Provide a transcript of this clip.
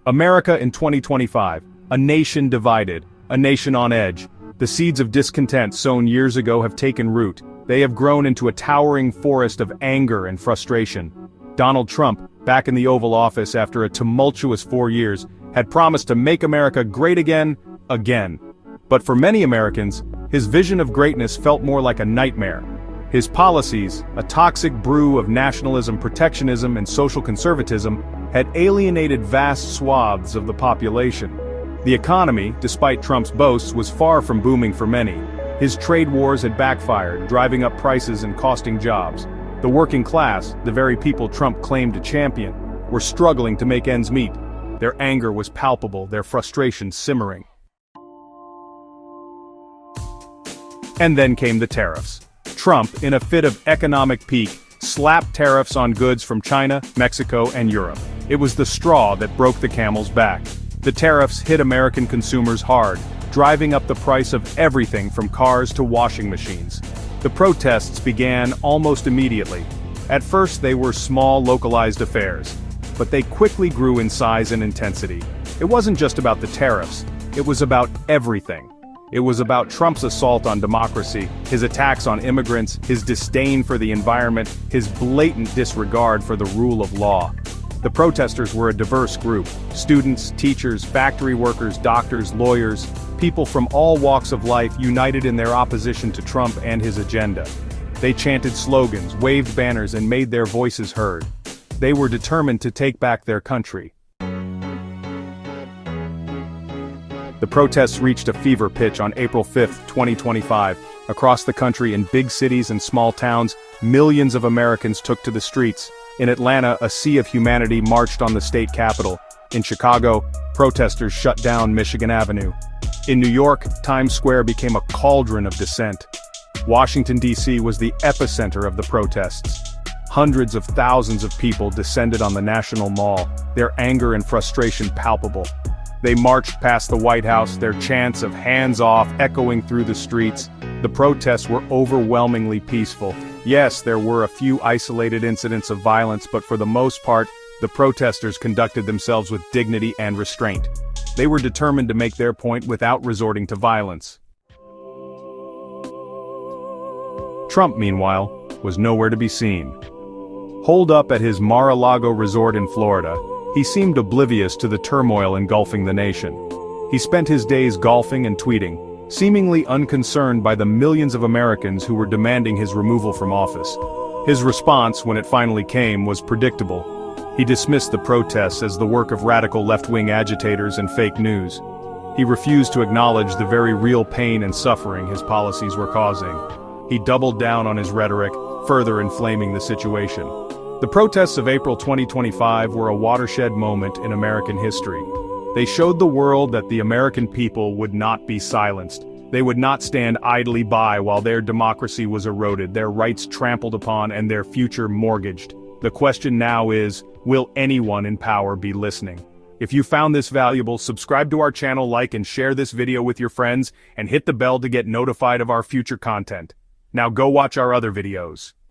America in 2025, a nation divided, a nation on edge. The seeds of discontent sown years ago have taken root. They have grown into a towering forest of anger and frustration. Donald Trump, back in the Oval Office after a tumultuous 4 years, had promised to make America great again. But for many Americans, his vision of greatness felt more like a nightmare. His policies, a toxic brew of nationalism, protectionism, and social conservatism, had alienated vast swaths of the population. The economy, despite Trump's boasts, was far from booming for many. His trade wars had backfired, driving up prices and costing jobs. The working class, the very people Trump claimed to champion, were struggling to make ends meet. Their anger was palpable, their frustration simmering. And then came the tariffs. Trump, in a fit of economic pique, slapped tariffs on goods from China, Mexico, and Europe. It was the straw that broke the camel's back. The tariffs hit American consumers hard, driving up the price of everything from cars to washing machines. The protests began almost immediately. At first they were small, localized affairs, but they quickly grew in size and intensity. It wasn't just about the tariffs, it was about everything. It was about Trump's assault on democracy, his attacks on immigrants, his disdain for the environment, his blatant disregard for the rule of law. The protesters were a diverse group: students, teachers, factory workers, doctors, lawyers, people from all walks of life united in their opposition to Trump and his agenda. They chanted slogans, waved banners, and made their voices heard. They were determined to take back their country. The protests reached a fever pitch on April 5, 2025. Across the country, in big cities and small towns, millions of Americans took to the streets. In Atlanta, a sea of humanity marched on the state capitol. In Chicago, protesters shut down Michigan Avenue. In New York, Times Square became a cauldron of dissent. Washington, D.C. was the epicenter of the protests. Hundreds of thousands of people descended on the National Mall, their anger and frustration palpable. They marched past the White House, their chants of "hands off" echoing through the streets. The protests were overwhelmingly peaceful. Yes, there were a few isolated incidents of violence, but for the most part, the protesters conducted themselves with dignity and restraint. They were determined to make their point without resorting to violence. Trump, meanwhile, was nowhere to be seen. Holed up at his Mar-a-Lago resort in Florida, he seemed oblivious to the turmoil engulfing the nation. He spent his days golfing and tweeting, seemingly unconcerned by the millions of Americans who were demanding his removal from office. His response, when it finally came, was predictable. He dismissed the protests as the work of radical left-wing agitators and fake news. He refused to acknowledge the very real pain and suffering his policies were causing. He doubled down on his rhetoric, further inflaming the situation. The protests of April 2025 were a watershed moment in American history. They showed the world that the American people would not be silenced. They would not stand idly by while their democracy was eroded, their rights trampled upon, and their future mortgaged. The question now is, will anyone in power be listening? If you found this valuable, subscribe to our channel, like and share this video with your friends, and hit the bell to get notified of our future content. Now go watch our other videos.